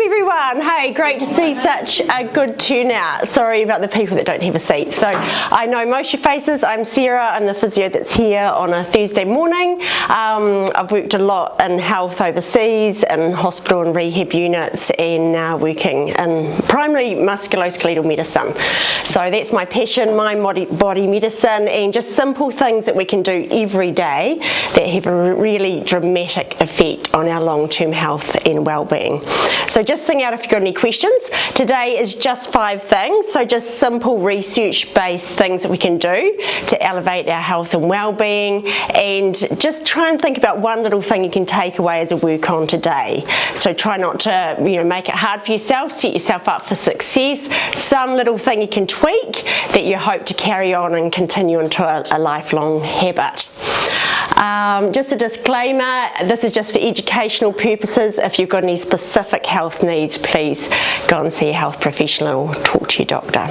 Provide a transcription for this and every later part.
Welcome everyone. Hey, great to see such a good turnout. Sorry about the people that don't have a seat. So I know most of your faces. I'm Sarah. I'm the physio that's here on a Thursday morning. I've worked a lot in health overseas and hospital and rehab units, and now working in primarily musculoskeletal medicine. So that's my passion, mind body medicine, and just simple things that we can do every day that have a really dramatic effect on our long-term health and well-being. So just sing out if you've got any questions. Today is just 5 things, so just simple research-based things that we can do to elevate our health and well-being, and just try and think about one little thing you can take away as a work on today. So try not to make it hard for yourself, set yourself up for success. Some little thing you can tweak that you hope to carry on and continue into a lifelong habit. Just a disclaimer, this is just for educational purposes. If you've got any specific health needs, please go and see a health professional or talk to your doctor.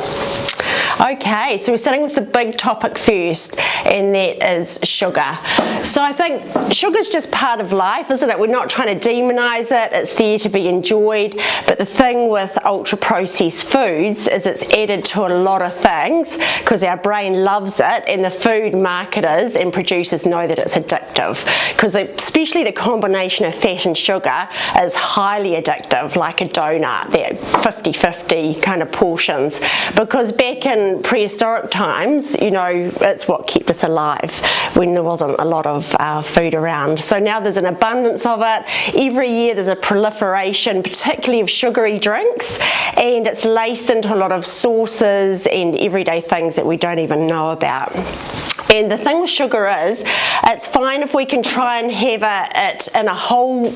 Okay, so we're starting with the big topic first, and that is sugar. So I think sugar's just part of life, isn't it? We're not trying to demonize it, it's there to be enjoyed, but the thing with ultra processed foods is it's added to a lot of things because our brain loves it, and the food marketers and producers know that it's addictive, because especially the combination of fat and sugar is highly addictive, like a donut, they're 50-50 kind of portions, because back in prehistoric times, it's what kept us alive when there wasn't a lot of food around. So now there's an abundance of it. Every year there's a proliferation, particularly of sugary drinks, and it's laced into a lot of sauces and everyday things that we don't even know about. And the thing with sugar is, it's fine if we can try and have it in a whole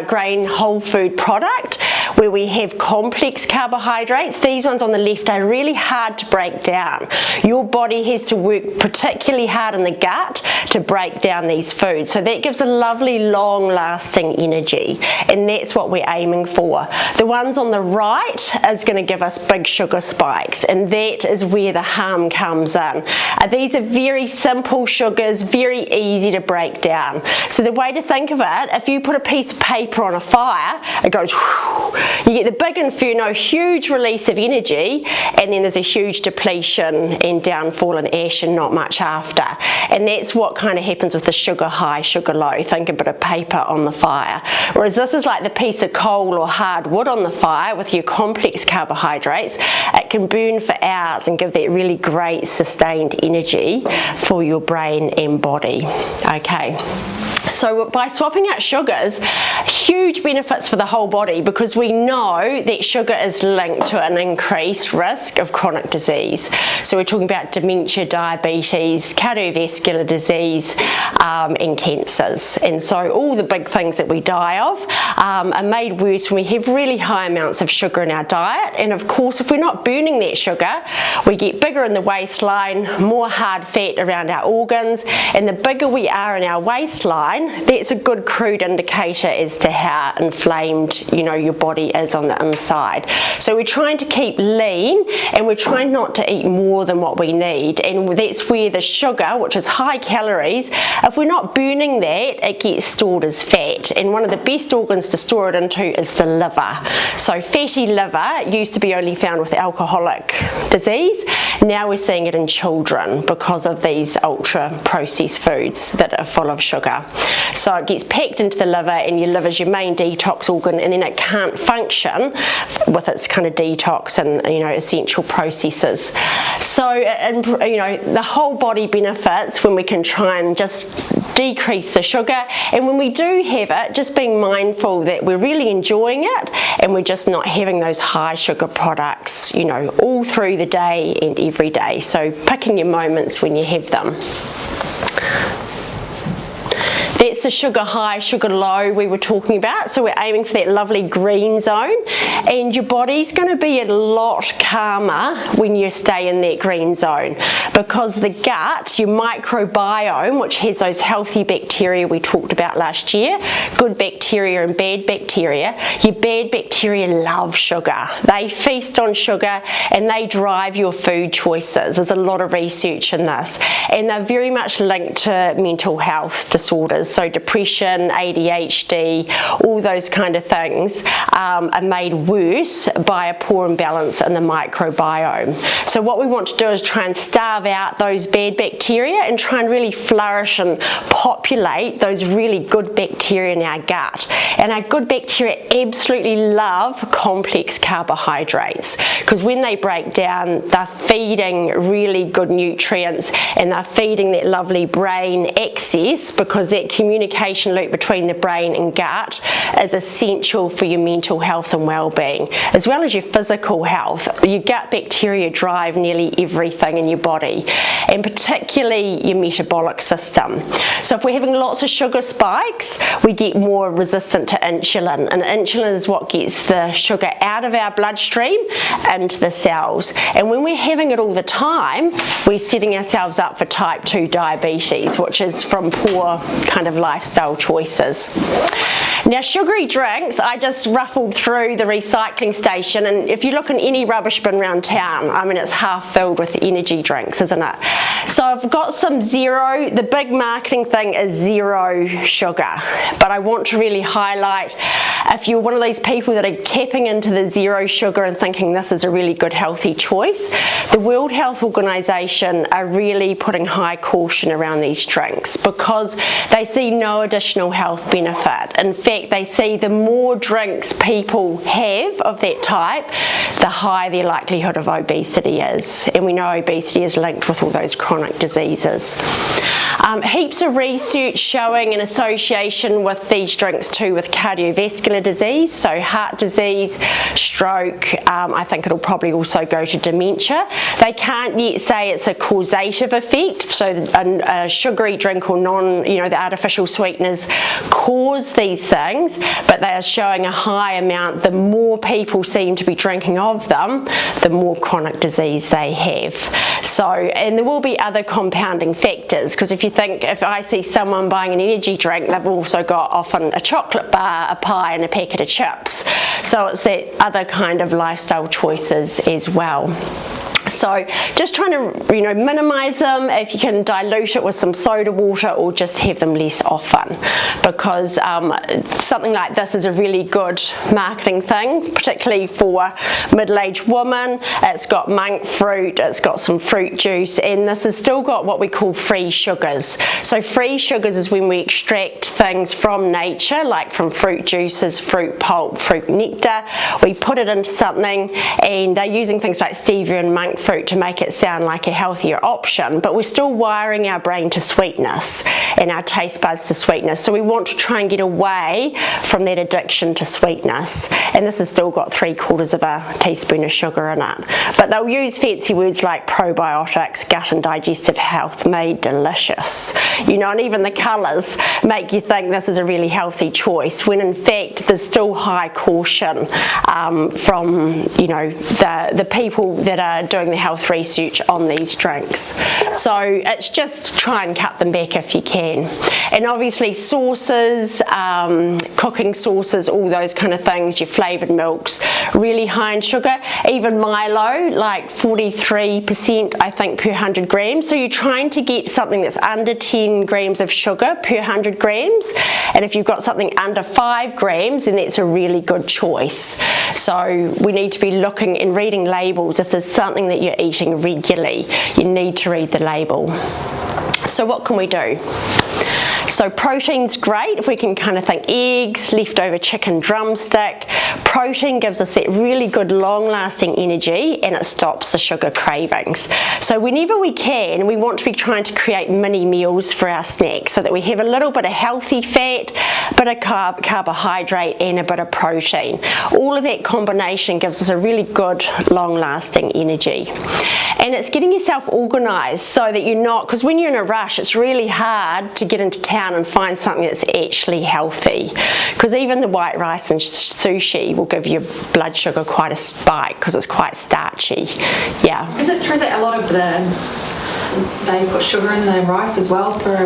grain, whole food product where we have complex carbohydrates. These ones on the left are really hard to break down. Your body has to work particularly hard in the gut to break down these foods. So that gives a lovely long-lasting energy, and that's what we're aiming for. The ones on the right is going to give us big sugar spikes, and that is where the harm comes in. These are very simple sugars, very easy to break down. So the way to think of it, if you put a piece of paper on a fire, it goes whoosh, you get the big inferno, huge release of energy, and then there's a huge depletion and downfall and ash and not much after. And that's what kind of happens with the sugar high, sugar low. Think a bit of paper on the fire. Whereas this is like the piece of coal or hard wood on the fire with your complex carbohydrates. It can burn for hours and give that really great sustained energy for your brain and body. Okay. So by swapping out sugars, huge benefits for the whole body, because we know that sugar is linked to an increased risk of chronic disease. So we're talking about dementia, diabetes, cardiovascular disease, and cancers. And so all the big things that we die of are made worse when we have really high amounts of sugar in our diet. And of course, if we're not burning that sugar, we get bigger in the waistline, more hard fat around our organs, and the bigger we are in our waistline, that's a good crude indicator as to how inflamed your body is on the inside. So we're trying to keep lean, and we're trying not to eat more than what we need, and that's where the sugar, which is high calories, if we're not burning that, it gets stored as fat, and one of the best organs to store it into is the liver. So fatty liver used to be only found with alcoholic disease. Now we're seeing it in children because of these ultra processed foods that are full of sugar. So it gets packed into the liver, and your liver is your main detox organ, and then it can't function with its kind of detox and essential processes. So the whole body benefits when we can try and just decrease the sugar, and when we do have it, just being mindful that we're really enjoying it and we're just not having those high sugar products all through the day and every day. So picking your moments when you have them. That's the sugar high, sugar low we were talking about. So we're aiming for that lovely green zone, and your body's going to be a lot calmer when you stay in that green zone, because the gut, your microbiome, which has those healthy bacteria we talked about last year, good bacteria and bad bacteria, your bad bacteria love sugar. They feast on sugar and they drive your food choices. There's a lot of research in this, and they're very much linked to mental health disorders. So depression, ADHD, all those kind of things are made worse by a poor imbalance in the microbiome. So what we want to do is try and starve out those bad bacteria and try and really flourish and populate those really good bacteria in our gut. And our good bacteria absolutely love complex carbohydrates, because when they break down, they're feeding really good nutrients and they're feeding that lovely brain access, because that communication loop between the brain and gut is essential for your mental health and well-being, as well as your physical health. Your gut bacteria drive nearly everything in your body, and particularly your metabolic system. So if we're having lots of sugar spikes, we get more resistant to insulin, and insulin is what gets the sugar out of our bloodstream into the cells. And when we're having it all the time, we're setting ourselves up for type 2 diabetes, which is from poor kind of lifestyle choices. Now, sugary drinks, I just ruffled through the recycling station, and if you look in any rubbish bin around town, I mean, it's half filled with energy drinks, isn't it? So I've got some zero, the big marketing thing is zero sugar, but I want to really highlight, if you're one of these people that are tapping into the zero sugar and thinking this is a really good healthy choice, the World Health Organization are really putting high caution around these drinks, because they see no additional health benefit. In fact, they see the more drinks people have of that type, the higher their likelihood of obesity is. And we know obesity is linked with all those chronic diseases. Heaps of research showing an association with these drinks too with cardiovascular disease, so heart disease, stroke. I think it'll probably also go to dementia. They can't yet say it's a causative effect, so a sugary drink or the artificial sweeteners cause these things, but they are showing a high amount. The more people seem to be drinking of them, the more chronic disease they have. So, and there will be other compounding factors, because if you think, if I see someone buying an energy drink, they've also got often a chocolate bar, a pie and a packet of chips. So it's that other kind of lifestyle choices as well. So just trying to minimize them. If you can dilute it with some soda water, or just have them less often, because something like this is a really good marketing thing, particularly for middle-aged women. It's got monk fruit, it's got some fruit juice, and this has still got what we call free sugars. So free sugars is when we extract things from nature, like from fruit juices, fruit pulp, fruit nectar. We put it into something, and they're using things like stevia and monk fruit to make it sound like a healthier option, but we're still wiring our brain to sweetness and our taste buds to sweetness. So we want to try and get away from that addiction to sweetness. And this has still got 3/4 of a teaspoon of sugar in it. But they'll use fancy words like probiotics, gut and digestive health, made delicious. And even the colours make you think this is a really healthy choice, when in fact there's still high caution from the people that are doing the health research on these drinks. So it's just try and cut them back if you can. And obviously sauces, cooking sauces, all those kind of things, your flavoured milks, really high in sugar. Even Milo, like 43% I think per 100 grams. So you're trying to get something that's under 10 grams of sugar per 100 grams. And if you've got something under 5 grams, then that's a really good choice. So we need to be looking and reading labels. If there's something that you're eating regularly, you need to read the label. So what can we do? So protein's great if we can kind of think eggs, leftover chicken drumstick. Protein gives us that really good long-lasting energy, and it stops the sugar cravings. So whenever we can, we want to be trying to create mini meals for our snacks, so that we have a little bit of healthy fat, a bit of carbohydrate and a bit of protein. All of that combination gives us a really good long-lasting energy. And it's getting yourself organised so that you're not, because when you're in a rush, it's really hard to get into town and find something that's actually healthy, because even the white rice and sushi will give your blood sugar quite a spike because it's quite starchy. Yeah. Is it true that a lot of the they put sugar in the rice as well for our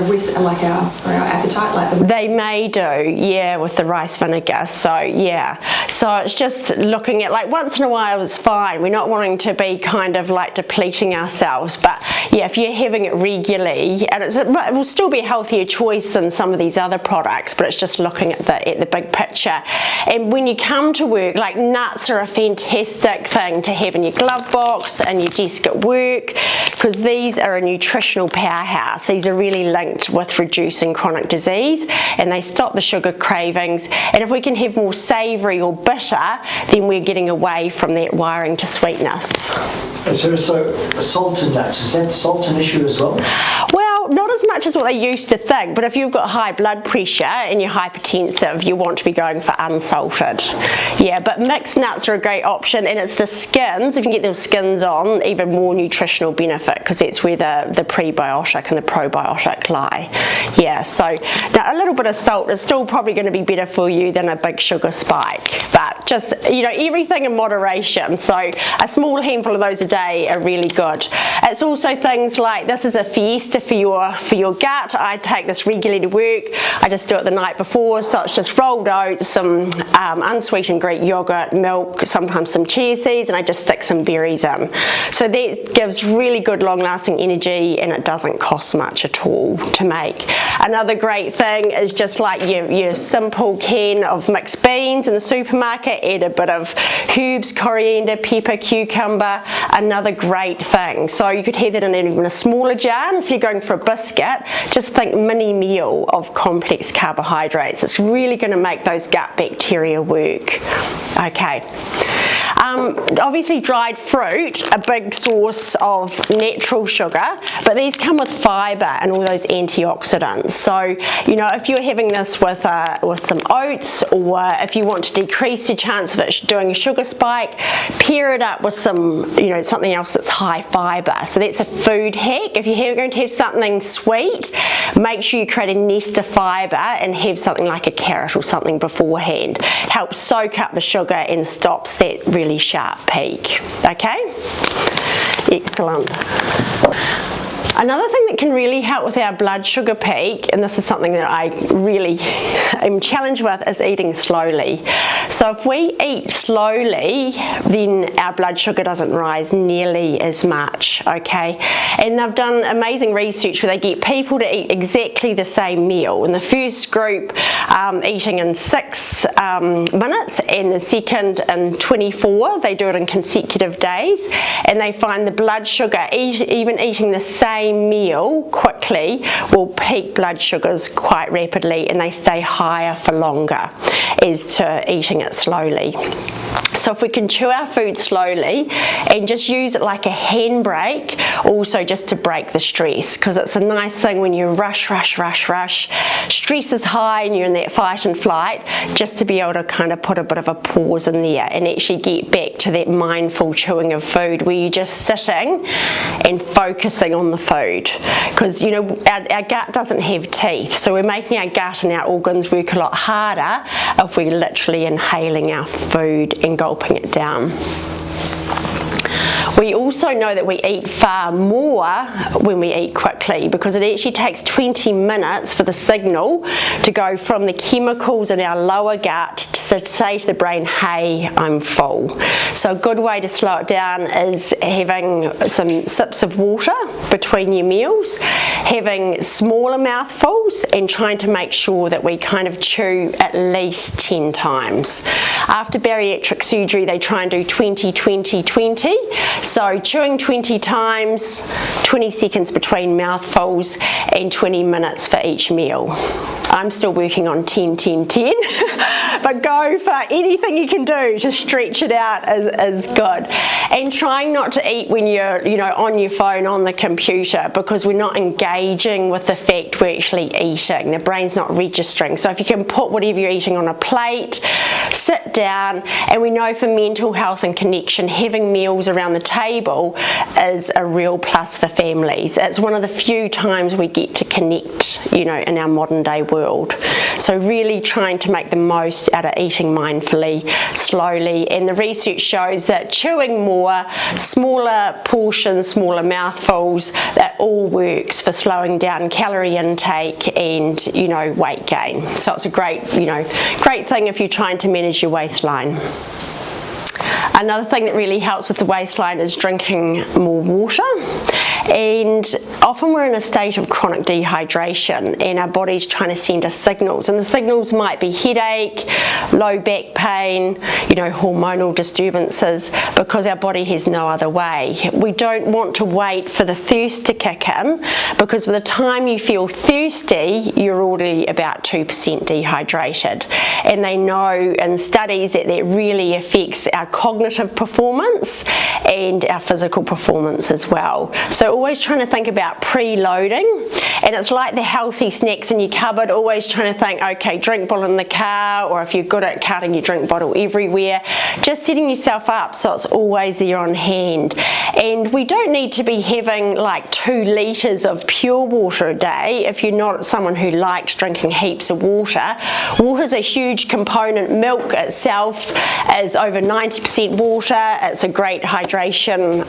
appetite, They may do, yeah, with the rice vinegar. So yeah, so it's just looking at, like, once in a while it's fine. We're not wanting to be kind of like depleting ourselves, but yeah, if you're having it regularly, and it will still be a healthier choice than some of these other products, but it's just looking at the big picture. And when you come to work, like, nuts are a fantastic thing to have in your glove box and your desk at work, because these are a nutritional powerhouse. These are really linked with reducing chronic disease, and they stop the sugar cravings. And if we can have more savoury or bitter, then we're getting away from that wiring to sweetness. So salt in nuts, is that salt an issue as well? Well, not as much as what they used to think, but if you've got high blood pressure and you're hypertensive, you want to be going for unsalted. Yeah, but mixed nuts are a great option, and it's the skins, if you can get those skins on, even more nutritional benefit, because that's where the prebiotic and the probiotic lie. Yeah, so now a little bit of salt is still probably going to be better for you than a big sugar spike, but just, you know, everything in moderation. So a small handful of those a day are really good. It's also things like, this is a fiesta for your gut. I take this regularly to work. I just do it the night before, so it's just rolled oats, some unsweetened Greek yogurt, milk, sometimes some chia seeds, and I just stick some berries in. So that gives really good long-lasting energy, and it doesn't cost much at all to make. Another great thing is just like your simple can of mixed beans in the supermarket, add a bit of herbs, coriander, pepper, cucumber, another great thing. So you could have that in even a smaller jar, and instead of going for a biscuit, just think mini meal of complex carbohydrates. It's really going to make those gut bacteria work. Okay. Obviously dried fruit, a big source of natural sugar, but these come with fibre and all those antioxidants. So, you know, if you're having this with some oats, or if you want to decrease the chance of it doing a sugar spike, pair it up with some, you know, something else that's high fibre. So that's a food hack. If you're going to have something sweet, make sure you create a nest of fibre and have something like a carrot or something beforehand. Helps soak up the sugar and stops that really sharp peak. Okay? Excellent. Another thing that can really help with our blood sugar peak, and this is something that I really am challenged with, is eating slowly. So if we eat slowly, then our blood sugar doesn't rise nearly as much, okay? And they've done amazing research where they get people to eat exactly the same meal. In the first group, eating in 6 minutes, and the second in 24. They do it in consecutive days, and they find the blood sugar, even eating the same meal quickly, will peak blood sugars quite rapidly, and they stay higher for longer as to eating it slowly. So if we can chew our food slowly and just use it like a handbrake, also just to break the stress, because it's a nice thing when you rush, stress is high and you're in that fight and flight, just to be able to kind of put a bit of a pause in there and actually get back to that mindful chewing of food where you're just sitting and focusing on the food. Because, you know, our gut doesn't have teeth, so we're making our gut and our organs work a lot harder if we're literally inhaling our food and gulping it down. We also know that we eat far more when we eat quickly, because it actually takes 20 minutes for the signal to go from the chemicals in our lower gut to say to the brain, hey, I'm full. So a good way to slow it down is having some sips of water between your meals, having smaller mouthfuls, and trying to make sure that we kind of chew at least 10 times. After bariatric surgery, they try and do 20-20-20. So chewing 20 times, 20 seconds between mouthfuls, and 20 minutes for each meal. I'm still working on 10-10-10, but go for anything you can do to stretch it out is good. And trying not to eat when you're, you know, on your phone, on the computer, because we're not engaging with the fact we're actually eating. The brain's not registering. So if you can put whatever you're eating on a plate, sit down, and we know for mental health and connection, having meals around the table table is a real plus for families. It's one of the few times we get to connect, in our modern day world. So really trying to make the most out of eating mindfully, slowly, and the research shows that chewing more, smaller portions, smaller mouthfuls, that all works for slowing down calorie intake and, weight gain. So it's a great thing if you're trying to manage your waistline. Another thing that really helps with the waistline is drinking more water, and often we're in a state of chronic dehydration and our body's trying to send us signals, and the signals might be headache, low back pain, hormonal disturbances, because our body has no other way. We don't want to wait for the thirst to kick in, because by the time you feel thirsty you're already about 2% dehydrated, and they know in studies that really affects our cognitive performance and our physical performance as well. So always trying to think about preloading, and it's like the healthy snacks in your cupboard, always trying to think, okay, drink bottle in the car, or if you're good at carting your drink bottle everywhere, just setting yourself up so it's always there on hand. And we don't need to be having like 2 litres of pure water a day if you're not someone who likes drinking heaps of water. Water's a huge component. Milk itself is over 90% water. It's a great hydration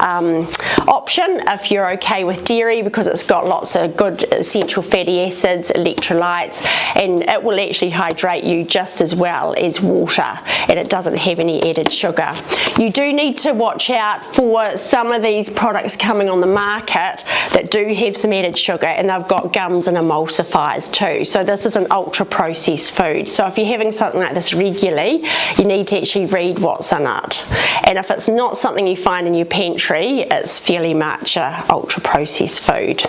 option if you're okay with dairy, because it's got lots of good essential fatty acids, electrolytes, and it will actually hydrate you just as well as water, and it doesn't have any added sugar. You do need to watch out for some of these products coming on the market that do have some added sugar, and they've got gums and emulsifiers too. So this is an ultra processed food. So if you're having something like this regularly, you need to actually read what's in it. And if it's not something you find in your pantry, it's fairly much a ultra processed food.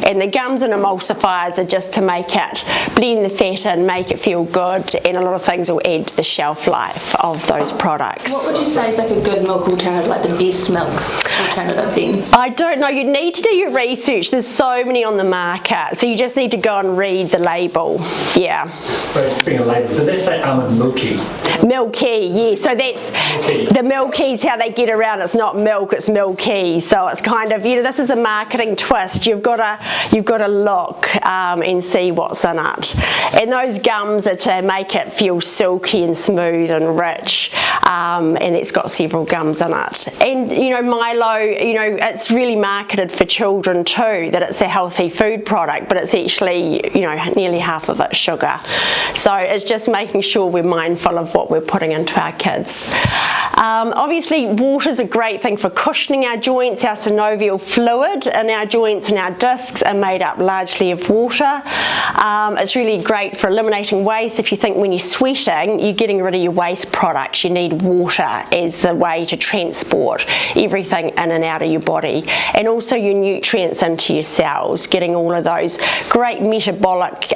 And the gums and emulsifiers are just to make it blend the fat in, make it feel good, and a lot of things will add to the shelf life of those products. What would you say is like a good milk alternative, like the best milk alternative then? I don't know, you need to do your research. There's so many on the market, so you just need to go and read the label. Yeah. Right, speaking of label, did they say almond milky? Milky, yeah. So that's Milky. the milky's how they get around. It's not milk, it's milky. So it's kind of, this is a marketing twist. You've got to look and see what's in it. And those gums are to make it feel silky and smooth and rich. And it's got several gums in it. And Milo, it's really marketed for children too, that it's a healthy food product, but it's actually, nearly half of it's sugar. So it's just making sure we're mindful of what we're putting into our kids. Obviously, water's a great thing for cushioning our joints. Our synovial fluid in our joints and our discs are made up largely of water. It's really great for eliminating waste. If you think when you're sweating, you're getting rid of your waste products, you need water as the way to transport everything in and out of your body, and also your nutrients into your cells. Getting all of those great metabolic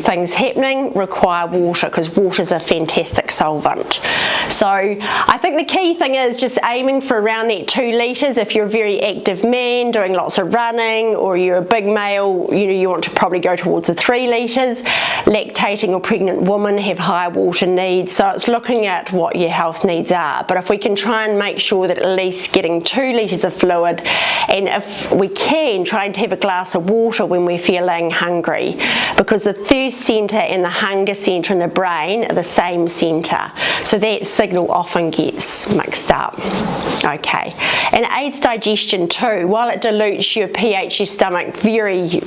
things happening require water, because water's a fantastic solvent. So I think the key thing is just aiming for around that 2 litres. If you're a very active man doing lots of running, or you're a big male, you want to probably go towards the 3 litres. Lactating or pregnant women have high water needs, so it's looking at what your health needs are. But if we can try and make sure that at least getting 2 litres of fluid, and if we can, trying to have a glass of water when we're feeling hungry, because the thirst centre and the hunger centre in the brain are the same centre, so that signal often gets mixed up. Okay, and it aids digestion too. While it dilutes your pH, your stomach very,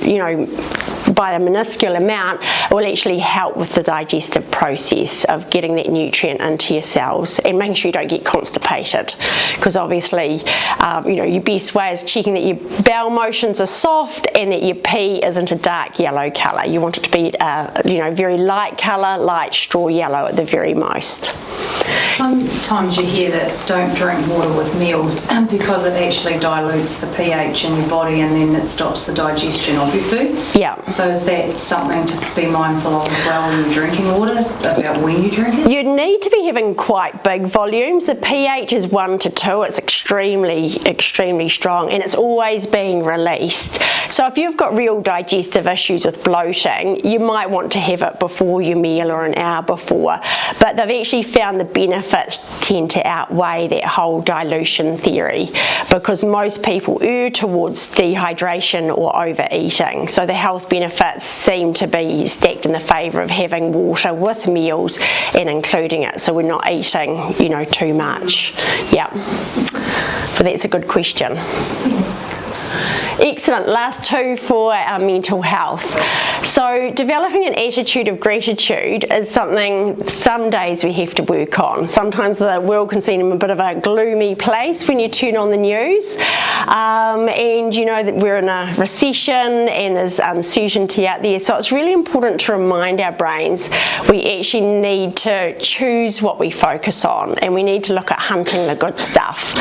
by a minuscule amount, it will actually help with the digestive process of getting that nutrient into your cells, and making sure you don't get constipated, because obviously your best way is checking that your bowel motions are soft and that your pee isn't a dark yellow colour. You want it to be very light colour, light straw yellow at the very most. Sometimes you hear that don't drink water with meals because it actually dilutes the pH in your body, and then it stops the digestion of your food. Yeah. So is that something to be mindful of as well when you're drinking water, about when you drink it? You need to be having quite big volumes. The pH is 1 to 2. It's extremely strong, and it's always being released. So if you've got real digestive issues with bloating, you might want to have it before your meal or an hour before. But they've actually found the benefits tend to outweigh that whole dilution theory, because most people err towards dehydration or overeating. So the health benefits seem to be stacked in the favour of having water with meals and including it, so we're not eating, too much. Yeah, but that's a good question. Excellent. Last two for our mental health. So developing an attitude of gratitude is something some days we have to work on. Sometimes the world can seem a bit of a gloomy place when you turn on the news, and you know that we're in a recession and there's uncertainty out there. So it's really important to remind our brains we actually need to choose what we focus on, and we need to look at hunting the good stuff.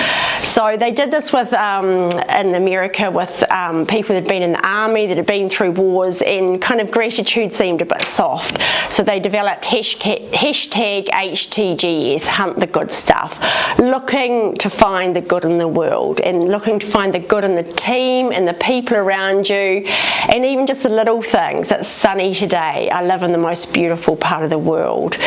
So they did this with in America with people that had been in the army, that had been through wars, and kind of gratitude seemed a bit soft. So they developed hashtag HTGS, hunt the good stuff, looking to find the good in the world and looking to find the good in the team and the people around you, and even just the little things. It's sunny today. I live in the most beautiful part of the world.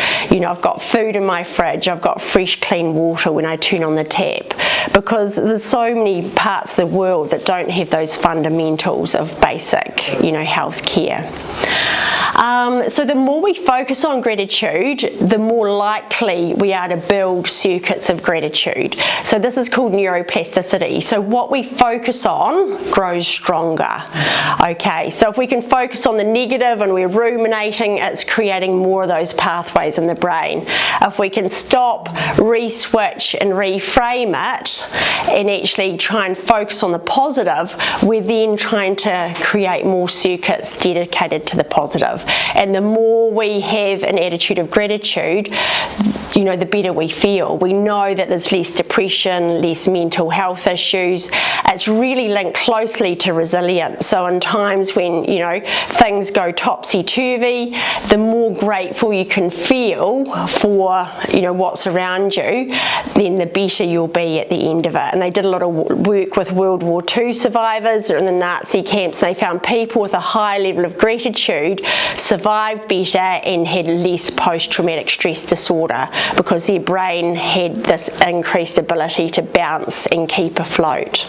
I've got food in my fridge. I've got fresh, clean water when I turn on the tap, because there's so many parts of the world that don't have those fundamentals of basic, health care. So the more we focus on gratitude, the more likely we are to build circuits of gratitude. So this is called neuroplasticity. So what we focus on grows stronger. Okay, so if we can focus on the negative and we're ruminating, it's creating more of those pathways in the brain. If we can stop, re-switch and reframe it and actually try and focus on the positive, we're then trying to create more circuits dedicated to the positive. And the more we have an attitude of gratitude, the better we feel. We know that there's less depression, less mental health issues. It's really linked closely to resilience. So in times when, things go topsy-turvy, the more grateful you can feel for, what's around you, then the better you'll be at the end of it. And they did a lot of work with World War II survivors in the Nazi camps. They found people with a high level of gratitude survived better and had less post-traumatic stress disorder, because their brain had this increased ability to bounce and keep afloat.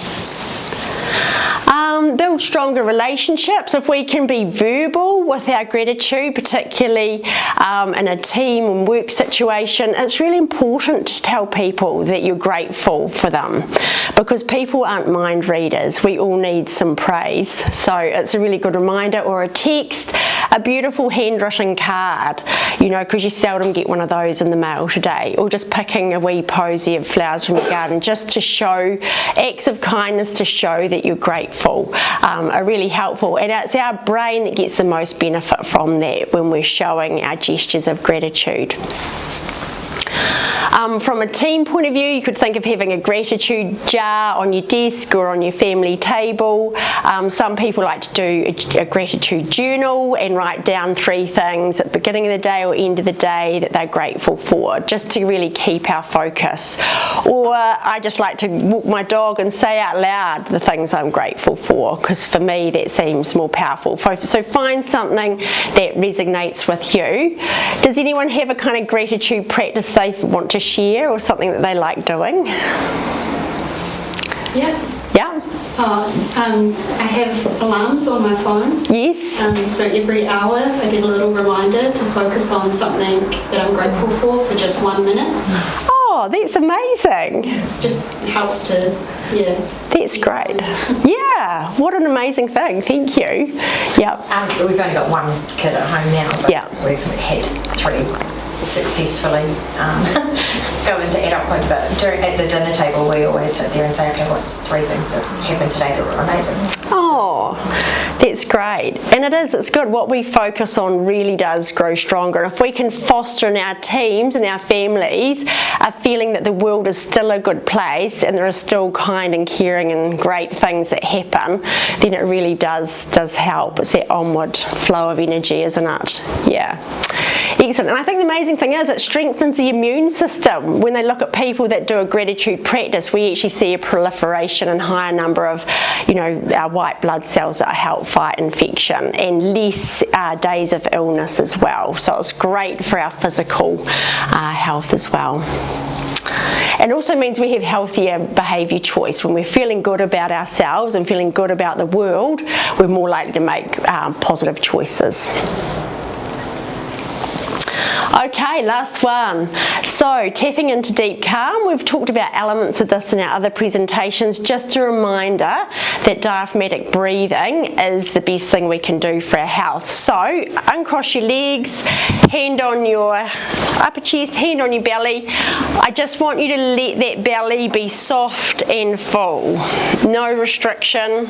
Build stronger relationships. If we can be verbal with our gratitude, particularly in a team and work situation, it's really important to tell people that you're grateful for them, because people aren't mind readers. We all need some praise. So it's a really good reminder, or a text, a beautiful handwritten card, because you seldom get one of those in the mail today, or just picking a wee posy of flowers from your garden, just to show acts of kindness, to show that you're grateful, are really helpful. And it's our brain that gets the most benefit from that when we're showing our gestures of gratitude. From a team point of view, you could think of having a gratitude jar on your desk or on your family table. Some people like to do a gratitude journal and write down 3 things at the beginning of the day or end of the day that they're grateful for, just to really keep our focus. Or I just like to walk my dog and say out loud the things I'm grateful for, because for me that seems more powerful. So find something that resonates with you. Does anyone have a kind of gratitude practice they want to share, or something that they like doing? Yeah. I have alarms on my phone. Yes. So every hour I get a little reminder to focus on something that I'm grateful for just 1 minute. Oh, that's amazing. Just helps to, That's great. Yeah, what an amazing thing. Thank you. Yep. We've only got one kid at home now, but Yeah. we've had 3 successfully go into adulthood, but at the dinner table we always sit there and say, okay, what's 3 things that happened today that were amazing? Oh, that's great. And it's good. What we focus on really does grow stronger. If we can foster in our teams and our families a feeling that the world is still a good place and there are still kind and caring and great things that happen, then it really does help. It's that onward flow of energy, isn't it? Yeah. Excellent. And I think the amazing thing is it strengthens the immune system. When they look at people that do a gratitude practice, we actually see a proliferation and higher number of, our white blood cells that help fight infection, and less days of illness as well. So it's great for our physical health as well. It also means we have healthier behaviour choice. When we're feeling good about ourselves and feeling good about the world, we're more likely to make positive choices. Okay, last one. So, tapping into deep calm. We've talked about elements of this in our other presentations. Just a reminder that diaphragmatic breathing is the best thing we can do for our health. So, uncross your legs, hand on your upper chest, hand on your belly. I just want you to let that belly be soft and full. No restriction.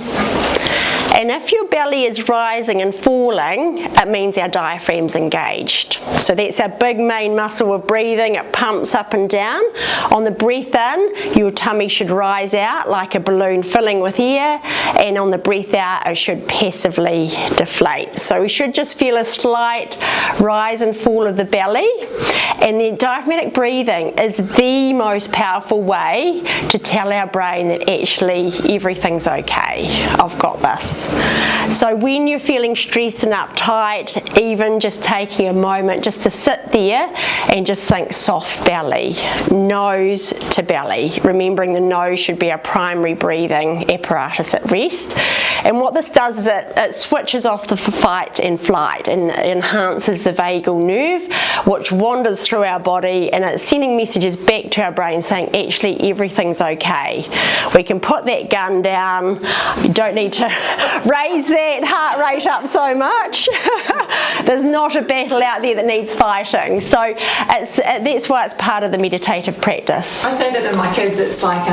And if your belly is rising and falling, it means our diaphragm's engaged. So that's our big main muscle of breathing. It pumps up and down. On the breath in, your tummy should rise out like a balloon filling with air, and on the breath out, it should passively deflate. So we should just feel a slight rise and fall of the belly. And the diaphragmatic breathing is the most powerful way to tell our brain that actually everything's okay. I've got this. So when you're feeling stressed and uptight, even just taking a moment just to sit there and just think soft belly, nose to belly, remembering the nose should be our primary breathing apparatus at rest. And what this does is it switches off the fight and flight and enhances the vagal nerve, which wanders through our body, and it's sending messages back to our brain saying actually everything's okay. We can put that gun down. You don't need to raise that heart rate up so much. There's not a battle out there that needs fighting. So that's why it's part of the meditative practice. I say to my kids, it's like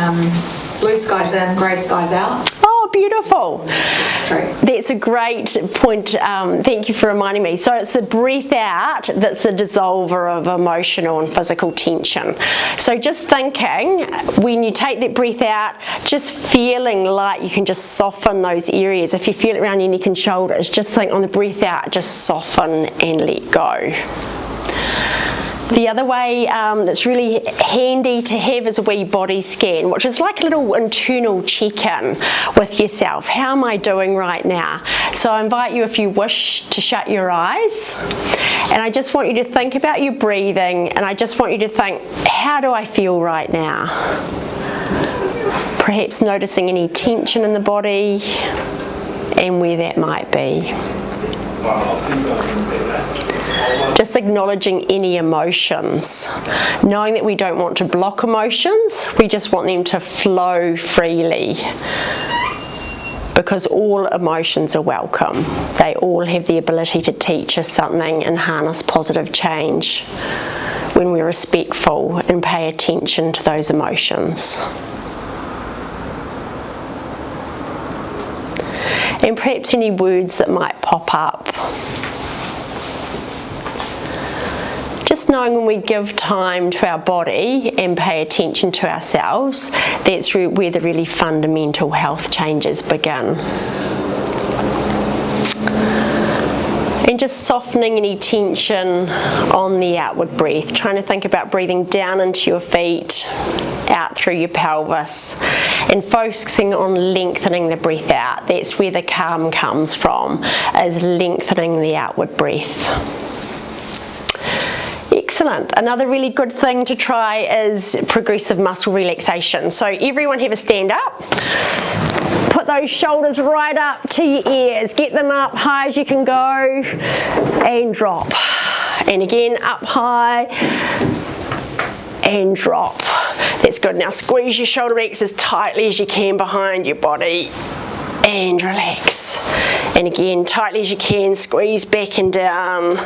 blue skies in, grey skies out. Oh, beautiful. True. That's a great point. Thank you for reminding me. So it's the breath out that's the dissolver of emotional and physical tension. So just thinking, when you take that breath out, just feeling like you can just soften those areas. If you feel it around your neck and shoulders, just think on the breath out, just soften and let go. The other way that's really handy to have is a wee body scan, which is like a little internal check-in with yourself. How am I doing right now? So I invite you, if you wish, to shut your eyes. And I just want you to think about your breathing, and I just want you to think, how do I feel right now? Perhaps noticing any tension in the body and where that might be. Just acknowledging any emotions, knowing that we don't want to block emotions, we just want them to flow freely, because all emotions are welcome. They all have the ability to teach us something and harness positive change when we're respectful and pay attention to those emotions. And perhaps any words that might pop up. Just knowing when we give time to our body and pay attention to ourselves, that's where the really fundamental health changes begin. And just softening any tension on the outward breath, trying to think about breathing down into your feet, out through your pelvis, and focusing on lengthening the breath out. That's where the calm comes from, is lengthening the outward breath. Excellent. Another really good thing to try is progressive muscle relaxation. So everyone have a stand up. Put those shoulders right up to your ears. Get them up high as you can go and drop. And again, up high and drop. That's good. Now squeeze your shoulder blades as tightly as you can behind your body. and relax. And again, tightly as you can, squeeze back and down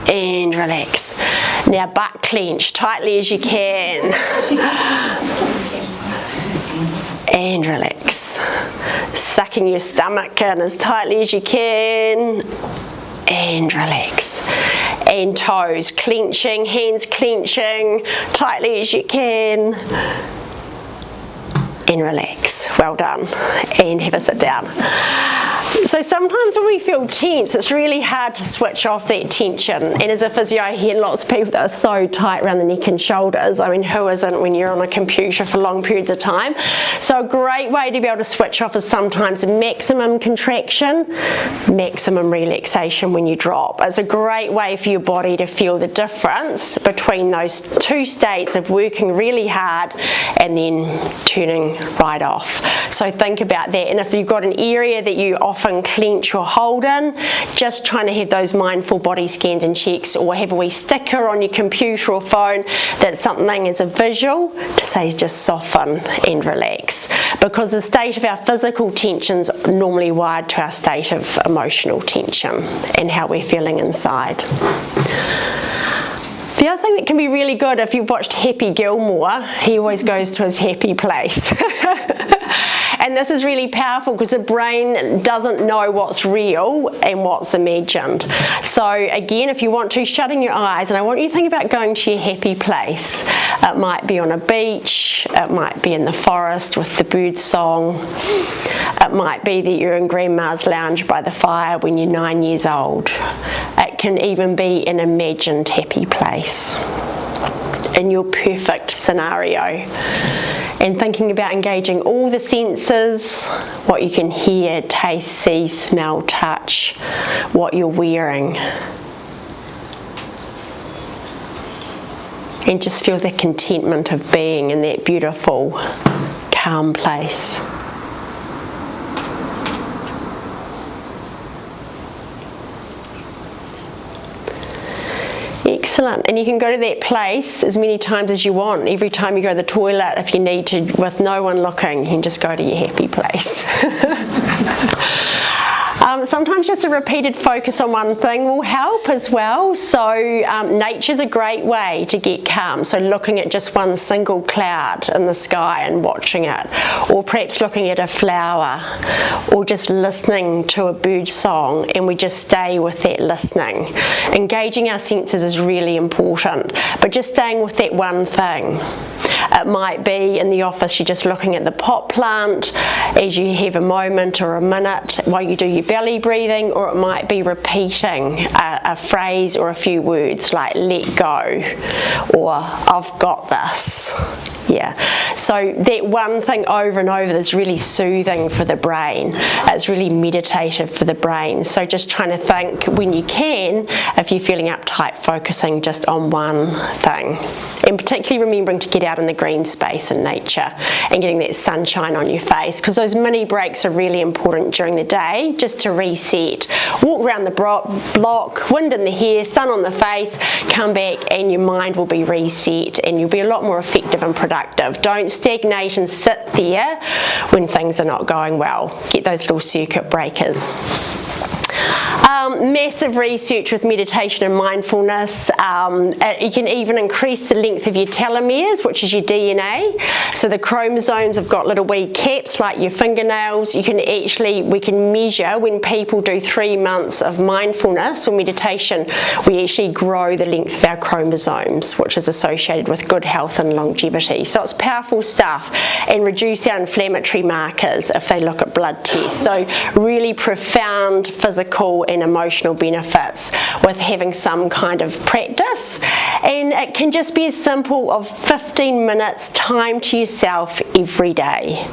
and relax. Now butt clench, tightly as you can. And relax. Sucking your stomach in as tightly as you can. And relax. And toes clenching, hands clenching, tightly as you can. And relax. Well done. And have a sit down. So sometimes when we feel tense, it's really hard to switch off that tension. And as a physio, I hear lots of people that are so tight around the neck and shoulders. I mean, who isn't when you're on a computer for long periods of time? So a great way to be able to switch off is sometimes maximum contraction, maximum relaxation when you drop. It's a great way for your body to feel the difference between those two states of working really hard and then turning right off. So think about that. And if you've got an area that you often clench or hold in, just trying to have those mindful body scans and checks, or have a wee sticker on your computer or phone that something is a visual to say just soften and relax, because the state of our physical tension's normally wired to our state of emotional tension and how we're feeling inside. The other thing that can be really good, if you've watched Happy Gilmore, he always goes to his happy place. And this is really powerful because the brain doesn't know what's real and what's imagined. So again, if you want to, shutting your eyes, and I want you to think about going to your happy place. It might be on a beach, it might be in the forest with the bird song, it might be that you're in Grandma's lounge by the fire when you're 9 years old. It can even be an imagined happy place in your perfect scenario. And thinking about engaging all the senses, what you can hear, taste, see, smell, touch, what you're wearing. And just feel the contentment of being in that beautiful, calm place. Excellent. And you can go to that place as many times as you want. Every time you go to the toilet, if you need to, with no one looking, you can just go to your happy place. Sometimes just a repeated focus on one thing will help as well. So nature's a great way to get calm. So looking at just one single cloud in the sky and watching it, or perhaps looking at a flower, or just listening to a bird song, and we just stay with that listening. Engaging our senses is really important, but just staying with that one thing. It might be in the office you're just looking at the pot plant as you have a moment or a minute while you do your belly breathing, or it might be repeating a phrase or a few words like let go or I've got this. Yeah, so that one thing over and over is really soothing for the brain. It's really meditative for the brain. So just trying to think when you can, if you're feeling uptight, focusing just on one thing. And particularly remembering to get out in the green space in nature and getting that sunshine on your face, because those mini breaks are really important during the day, just to reset. Walk around the block, wind in the hair, sun on the face, come back and your mind will be reset and you'll be a lot more effective and productive. Don't stagnate and sit there when things are not going well. Get those little circuit breakers. Massive research with meditation and mindfulness. You can even increase the length of your telomeres, which is your DNA. So the chromosomes have got little wee caps like your fingernails. We can measure when people do 3 months of mindfulness or meditation, we actually grow the length of our chromosomes, which is associated with good health and longevity. So it's powerful stuff, and reduce our inflammatory markers if they look at blood tests. So really profound physical and emotional benefits with having some kind of practice. And it can just be as simple of 15 minutes time to yourself every day,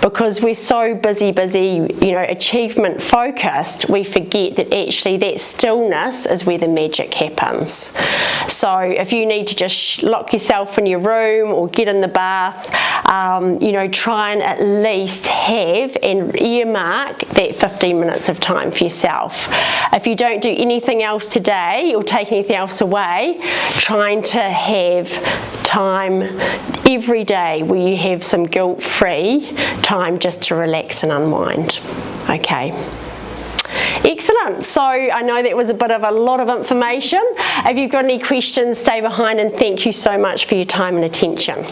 because we're so busy, achievement focused, we forget that actually that stillness is where the magic happens. So if you need to just lock yourself in your room or get in the bath, try and at least have and earmark that 15 minutes of time for yourself. if you don't do anything else today or take anything else away, trying to have time every day where you have some guilt-free time just to relax and unwind. Okay. Excellent. So I know that was a lot of information. If you've got any questions, stay behind, and thank you so much for your time and attention.